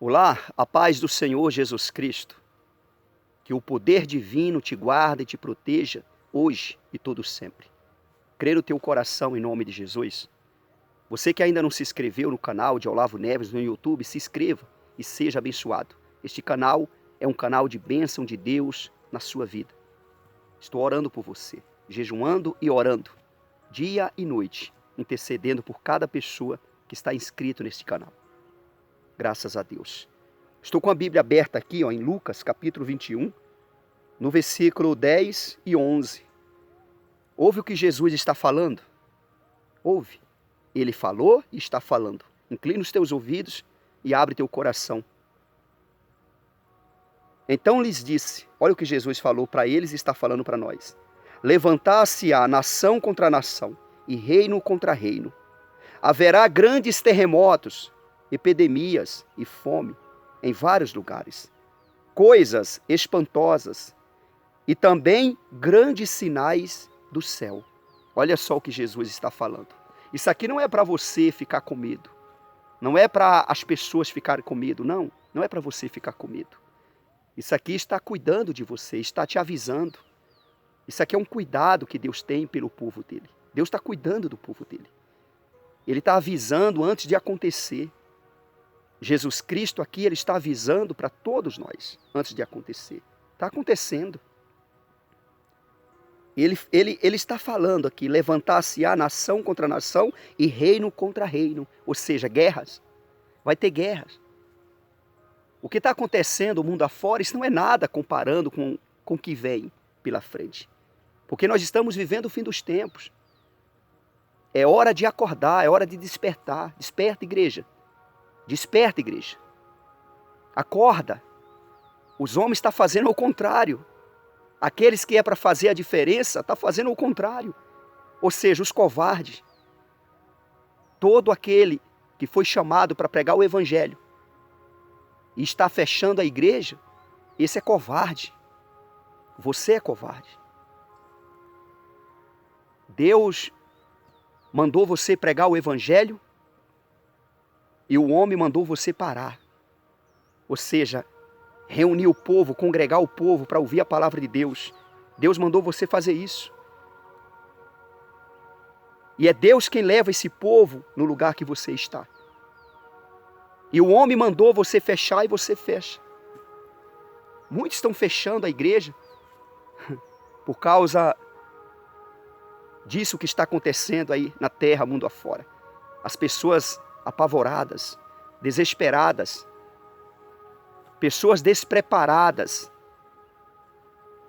Olá, a paz do Senhor Jesus Cristo. Que o poder divino te guarde e te proteja hoje e todo sempre. Crê no teu coração em nome de Jesus. Você que ainda não se inscreveu no canal de Olavo Neves no YouTube, se inscreva e seja abençoado. Este canal é um canal de bênção de Deus na sua vida. Estou orando por você, jejuando e orando, dia e noite, intercedendo por cada pessoa que está inscrito neste canal. Graças a Deus. Estou com a Bíblia aberta aqui, em Lucas, capítulo 21, no versículo 10 e 11. Ouve o que Jesus está falando? Ouve. Ele falou e está falando. Inclina os teus ouvidos e abre teu coração. Então lhes disse, olha o que Jesus falou para eles e está falando para nós. Levantar-se-á nação contra nação e reino contra reino. Haverá grandes terremotos, epidemias e fome em vários lugares. Coisas espantosas e também grandes sinais do céu. Olha só o que Jesus está falando. Isso aqui não é para você ficar com medo. Não é para as pessoas ficarem com medo, não. Não é para você ficar com medo. Isso aqui está cuidando de você, está te avisando. Isso aqui é um cuidado que Deus tem pelo povo dele. Deus está cuidando do povo dele. Ele está avisando antes de acontecer. Jesus Cristo aqui, ele está avisando para todos nós, antes de acontecer. Está acontecendo. Ele está falando aqui, levantar-se-á nação contra nação e reino contra reino. Ou seja, guerras. Vai ter guerras. O que está acontecendo no mundo afora, isso não é nada comparando com o que vem pela frente. Porque nós estamos vivendo o fim dos tempos. É hora de acordar, é hora de despertar. Desperta, igreja. Desperta, igreja. Acorda. Os homens estão fazendo o contrário. Aqueles que é para fazer a diferença, estão fazendo o contrário. Ou seja, os covardes. Todo aquele que foi chamado para pregar o evangelho e está fechando a igreja, esse é covarde. Você é covarde. Deus mandou você pregar o evangelho e o homem mandou você parar. Ou seja, reunir o povo, congregar o povo para ouvir a palavra de Deus. Deus mandou você fazer isso. E é Deus quem leva esse povo no lugar que você está. E o homem mandou você fechar e você fecha. Muitos estão fechando a igreja por causa disso que está acontecendo aí na terra, mundo afora. As pessoas apavoradas, desesperadas, pessoas despreparadas.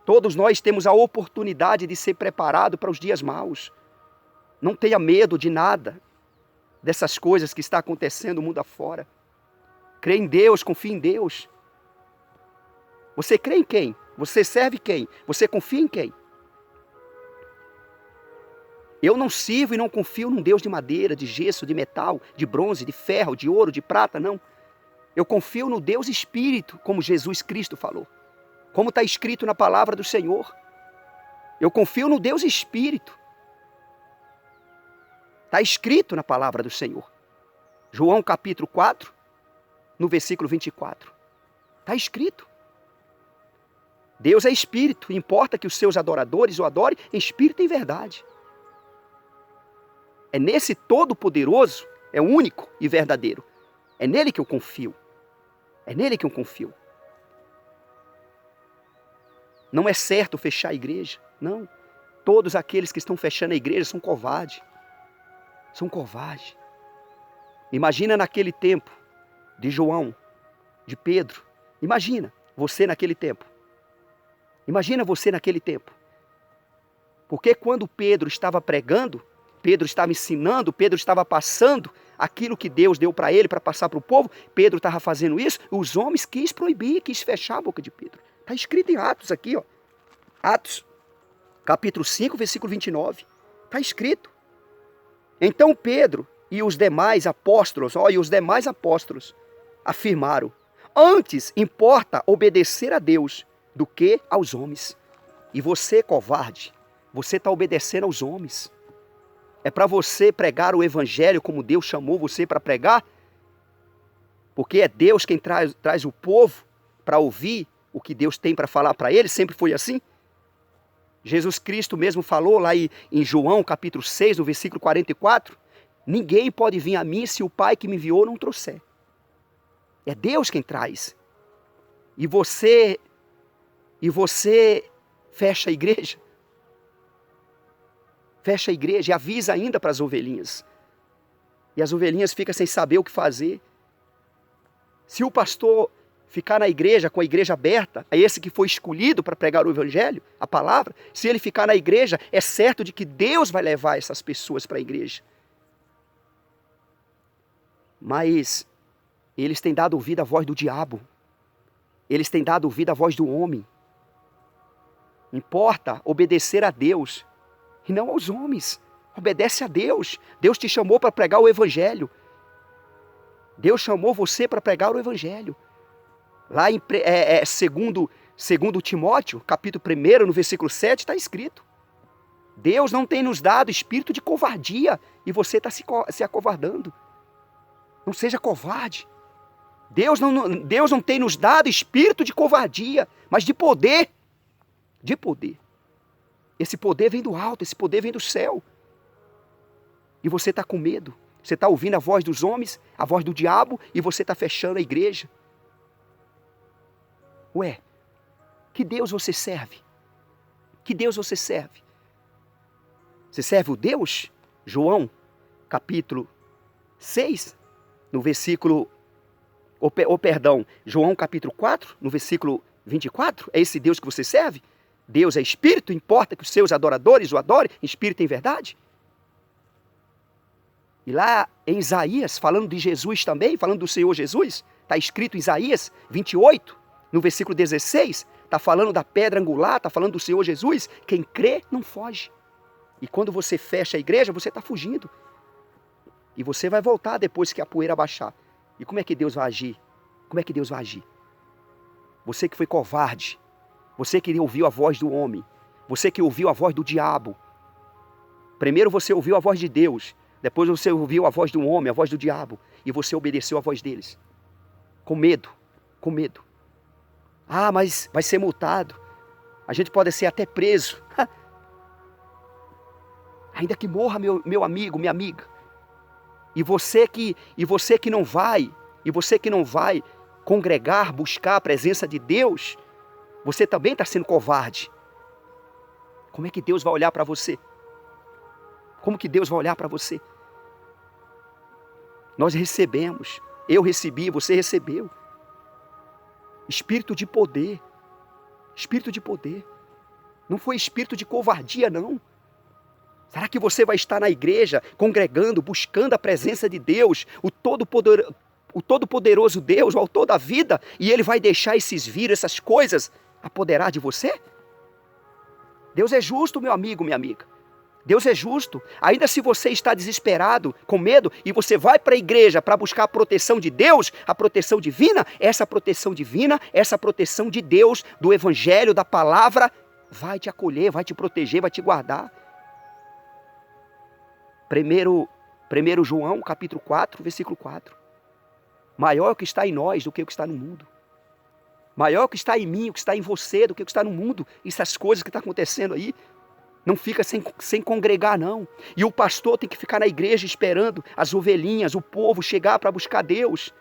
Todos nós temos a oportunidade de ser preparado para os dias maus. Não tenha medo de nada dessas coisas que está acontecendo no mundo afora. Crê em Deus, confia em Deus. Você crê em quem? Você serve quem? Você confia em quem? Eu não sirvo e não confio num Deus de madeira, de gesso, de metal, de bronze, de ferro, de ouro, de prata, não. Eu confio no Deus Espírito, como Jesus Cristo falou. Como está escrito na palavra do Senhor. Eu confio no Deus Espírito. Está escrito na palavra do Senhor. João capítulo 4, no versículo 24. Está escrito. Deus é Espírito. Importa que os seus adoradores o adorem em Espírito e em verdade. É nesse Todo-Poderoso, é único e verdadeiro. É nele que eu confio. É nele que eu confio. Não é certo fechar a igreja, não. Todos aqueles que estão fechando a igreja são covardes. São covardes. Imagina naquele tempo de João, de Pedro. Imagina você naquele tempo. Imagina você naquele tempo. Porque quando Pedro estava pregando, Pedro estava ensinando, Pedro estava passando aquilo que Deus deu para ele, para passar para o povo. Pedro estava fazendo isso, os homens quis proibir, quis fechar a boca de Pedro. Está escrito em Atos aqui, ó. Atos, capítulo 5, versículo 29. Está escrito. Então Pedro e os demais apóstolos, afirmaram, antes importa obedecer a Deus do que aos homens. E você, covarde, você está obedecendo aos homens. É para você pregar o evangelho como Deus chamou você para pregar? Porque é Deus quem traz o povo para ouvir o que Deus tem para falar para eles, sempre foi assim. Jesus Cristo mesmo falou lá em João capítulo 6, no versículo 44, ninguém pode vir a mim se o Pai que me enviou não trouxer. É Deus quem traz. E você fecha a igreja. Fecha a igreja e avisa ainda para as ovelhinhas. E as ovelhinhas ficam sem saber o que fazer. Se o pastor ficar na igreja, com a igreja aberta, é esse que foi escolhido para pregar o evangelho, a palavra, se ele ficar na igreja, é certo de que Deus vai levar essas pessoas para a igreja. Mas eles têm dado ouvido à voz do diabo. Eles têm dado ouvido à voz do homem. Importa obedecer a Deus e não aos homens. Obedece a Deus. Deus te chamou para pregar o evangelho. Deus chamou você para pregar o evangelho. Lá em segundo Timóteo, capítulo 1, no versículo 7, está escrito. Deus não tem nos dado espírito de covardia e você está se acovardando. Não seja covarde. Deus não tem nos dado espírito de covardia, mas de poder. De poder. Esse poder vem do alto, esse poder vem do céu. E você está com medo. Você está ouvindo a voz dos homens, a voz do diabo, e você está fechando a igreja. Ué, que Deus você serve? Que Deus você serve? Você serve o Deus? João, capítulo 6, no versículo... João capítulo 4, no versículo 24, é esse Deus que você serve? Deus é espírito, importa que os seus adoradores o adorem, espírito em verdade? E lá em Isaías, falando de Jesus também, falando do Senhor Jesus, está escrito em Isaías 28, no versículo 16, está falando da pedra angular, está falando do Senhor Jesus, quem crê não foge. E quando você fecha a igreja, você está fugindo. E você vai voltar depois que a poeira baixar. E como é que Deus vai agir? Como é que Deus vai agir? Você que foi covarde, você que ouviu a voz do homem, você que ouviu a voz do diabo. Primeiro você ouviu a voz de Deus, depois você ouviu a voz do homem, a voz do diabo, e você obedeceu a voz deles. Com medo, com medo. Ah, mas vai ser multado. A gente pode ser até preso. Ainda que morra meu amigo, minha amiga. E você que não vai congregar, buscar a presença de Deus, você também está sendo covarde. Como é que Deus vai olhar para você? Como que Deus vai olhar para você? Nós recebemos, eu recebi, você recebeu. Espírito de poder. Espírito de poder. Não foi espírito de covardia, não. Será que você vai estar na igreja, congregando, buscando a presença de Deus, o Todo-Poderoso Deus, o autor da vida, e Ele vai deixar esses vírus, essas coisas, apoderar de você? Deus é justo, meu amigo, minha amiga. Deus é justo. Ainda se você está desesperado, com medo, e você vai para a igreja para buscar a proteção de Deus, a proteção divina, essa proteção divina, essa proteção de Deus, do Evangelho, da palavra, vai te acolher, vai te proteger, vai te guardar. 1 João, capítulo 4, versículo 4. Maior é o que está em nós do que o que está no mundo. Maior é o que está em mim, o que está em você, do que o que está no mundo. Essas coisas que estão acontecendo aí. Não fica sem congregar, não. E o pastor tem que ficar na igreja esperando as ovelhinhas, o povo chegar para buscar Deus.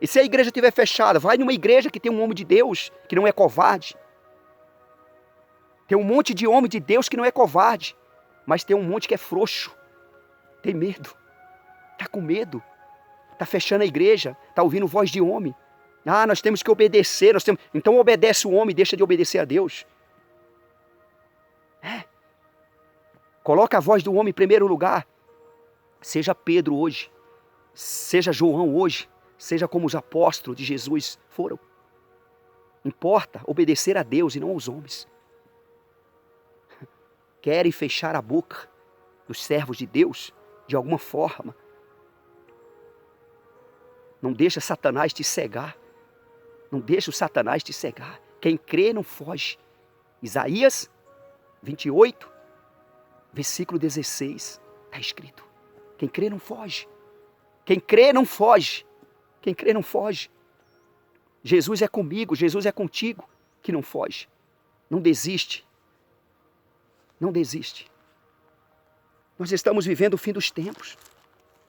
E se a igreja estiver fechada, vai numa igreja que tem um homem de Deus, que não é covarde. Tem um monte de homem de Deus que não é covarde. Mas tem um monte que é frouxo. Tem medo. Está com medo. Está fechando a igreja. Está ouvindo voz de homem. Ah, nós temos que obedecer. Então obedece o homem e deixa de obedecer a Deus. Coloca a voz do homem em primeiro lugar. Seja Pedro hoje. Seja João hoje. Seja como os apóstolos de Jesus foram. Importa obedecer a Deus e não aos homens. Querem fechar a boca dos servos de Deus de alguma forma. Não deixa Satanás te cegar. Não deixa o Satanás te cegar. Quem crê não foge. Isaías 28, versículo 16. Está escrito. Quem crê não foge. Quem crê não foge. Quem crê não foge. Jesus é comigo, Jesus é contigo, que não foge. Não desiste. Não desiste. Nós estamos vivendo o fim dos tempos.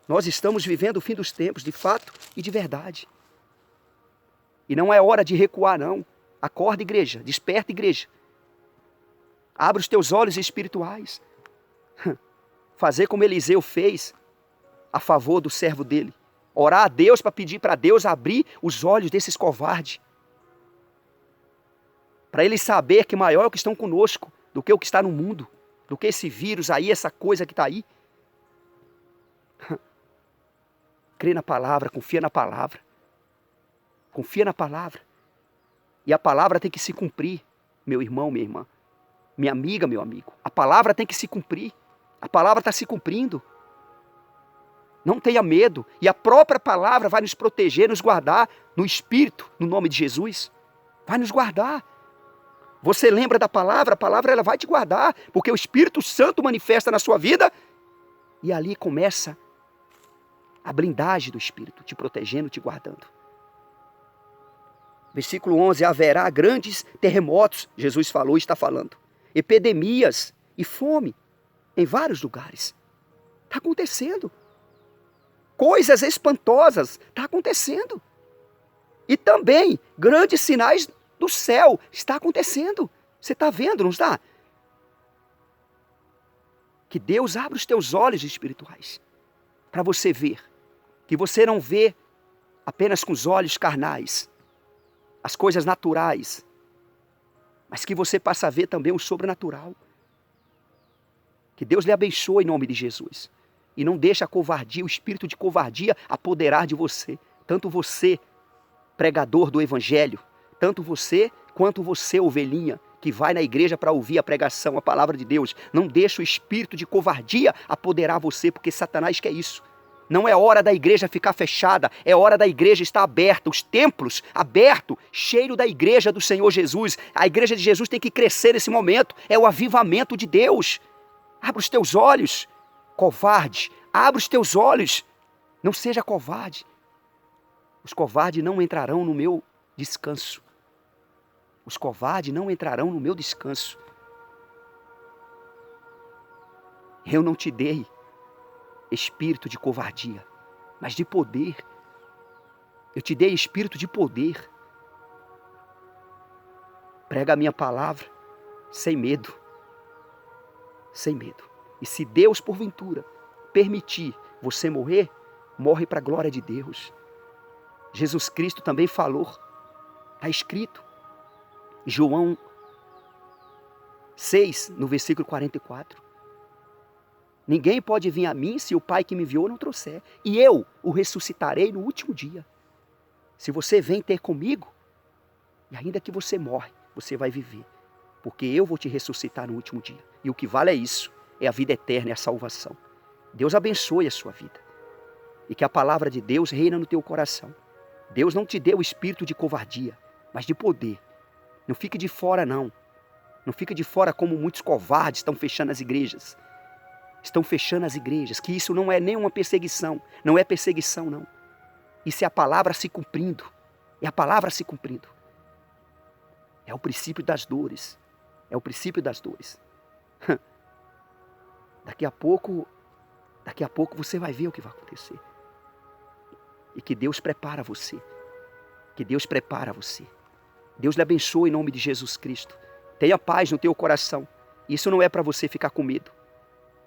Nós estamos vivendo o fim dos tempos, de fato e de verdade. E não é hora de recuar, não. Acorda, igreja. Desperta, igreja. Abre os teus olhos espirituais. Fazer como Eliseu fez a favor do servo dele. Orar a Deus para pedir para Deus abrir os olhos desses covardes. Para eles saber que maior é o que estão conosco do que o que está no mundo. Do que esse vírus aí, essa coisa que está aí. Crê na palavra, confia na palavra. Confia na palavra. E a palavra tem que se cumprir, meu irmão, minha irmã. Minha amiga, meu amigo. A palavra tem que se cumprir. A palavra está se cumprindo. Não tenha medo. E a própria palavra vai nos proteger, nos guardar no Espírito, no nome de Jesus. Vai nos guardar. Você lembra da palavra? A palavra ela vai te guardar. Porque o Espírito Santo manifesta na sua vida. E ali começa a blindagem do Espírito, te protegendo, te guardando. Versículo 11, haverá grandes terremotos, Jesus falou e está falando. Epidemias e fome em vários lugares. Está acontecendo. Coisas espantosas está acontecendo. E também grandes sinais do céu está acontecendo. Você está vendo, não está? Que Deus abra os teus olhos espirituais para você ver. Que você não vê apenas com os olhos carnais, as coisas naturais, mas que você passe a ver também o sobrenatural. Que Deus lhe abençoe em nome de Jesus. E não deixe a covardia, o espírito de covardia apoderar de você. Tanto você, pregador do evangelho, tanto você quanto você, ovelhinha, que vai na igreja para ouvir a pregação, a palavra de Deus. Não deixe o espírito de covardia apoderar você, porque Satanás quer isso. Não é hora da igreja ficar fechada, é hora da igreja estar aberta, os templos abertos, cheio da igreja do Senhor Jesus. A igreja de Jesus tem que crescer nesse momento, é o avivamento de Deus. Abra os teus olhos, covarde, abra os teus olhos, não seja covarde. Os covardes não entrarão no meu descanso. Os covardes não entrarão no meu descanso. Eu não te dei espírito de covardia, mas de poder. Eu te dei espírito de poder. Prega a minha palavra sem medo. Sem medo. E se Deus, porventura, permitir você morrer, morre para a glória de Deus. Jesus Cristo também falou. Está escrito. João 6, no versículo 44. Ninguém pode vir a mim se o Pai que me enviou não trouxer. E eu o ressuscitarei no último dia. Se você vem ter comigo, e ainda que você morre, você vai viver. Porque eu vou te ressuscitar no último dia. E o que vale é isso. É a vida eterna, é a salvação. Deus abençoe a sua vida. E que a palavra de Deus reina no teu coração. Deus não te deu o espírito de covardia, mas de poder. Não fique de fora, não. Não fique de fora como muitos covardes estão fechando as igrejas. Estão fechando as igrejas, que isso não é nenhuma perseguição. Não é perseguição, não. Isso é a palavra se cumprindo. É a palavra se cumprindo. É o princípio das dores. É o princípio das dores. Daqui a pouco você vai ver o que vai acontecer. E que Deus prepara você. Que Deus prepara você. Deus lhe abençoe em nome de Jesus Cristo. Tenha paz no teu coração. Isso não é para você ficar com medo.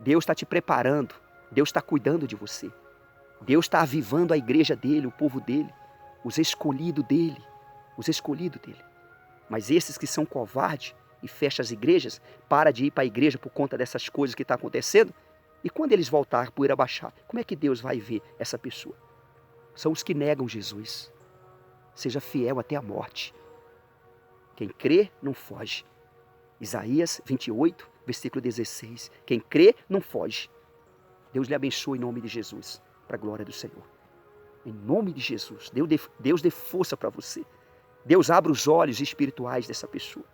Deus está te preparando. Deus está cuidando de você. Deus está avivando a igreja dele, o povo dele, os escolhidos dele. Os escolhidos dele. Mas esses que são covardes e fecham as igrejas, para de ir para a igreja por conta dessas coisas que estão acontecendo. E quando eles voltar, poeira baixar, como é que Deus vai ver essa pessoa? São os que negam Jesus. Seja fiel até a morte. Quem crê, não foge. Isaías 28, versículo 16. Quem crê, não foge. Deus lhe abençoe em nome de Jesus, para a glória do Senhor. Em nome de Jesus, Deus dê força para você. Deus abra os olhos espirituais dessa pessoa.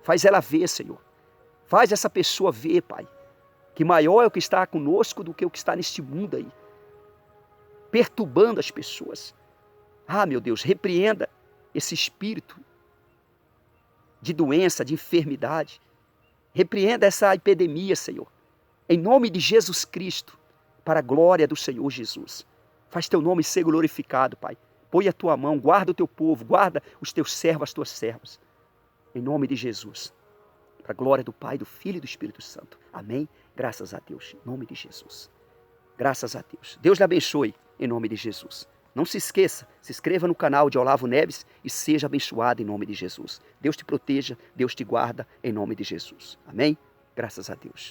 Faz ela ver, Senhor. Faz essa pessoa ver, Pai, que maior é o que está conosco do que o que está neste mundo aí, perturbando as pessoas. Ah, meu Deus, repreenda esse espírito de doença, de enfermidade. Repreenda essa epidemia, Senhor. Em nome de Jesus Cristo, para a glória do Senhor Jesus. Faz teu nome ser glorificado, Pai. Põe a tua mão, guarda o teu povo, guarda os teus servos, as tuas servas. Em nome de Jesus. Para a glória do Pai, do Filho e do Espírito Santo. Amém? Graças a Deus. Em nome de Jesus. Graças a Deus. Deus lhe abençoe, em nome de Jesus. Não se esqueça, se inscreva no canal de Olavo Neves e seja abençoado em nome de Jesus. Deus te proteja, Deus te guarda em nome de Jesus. Amém? Graças a Deus.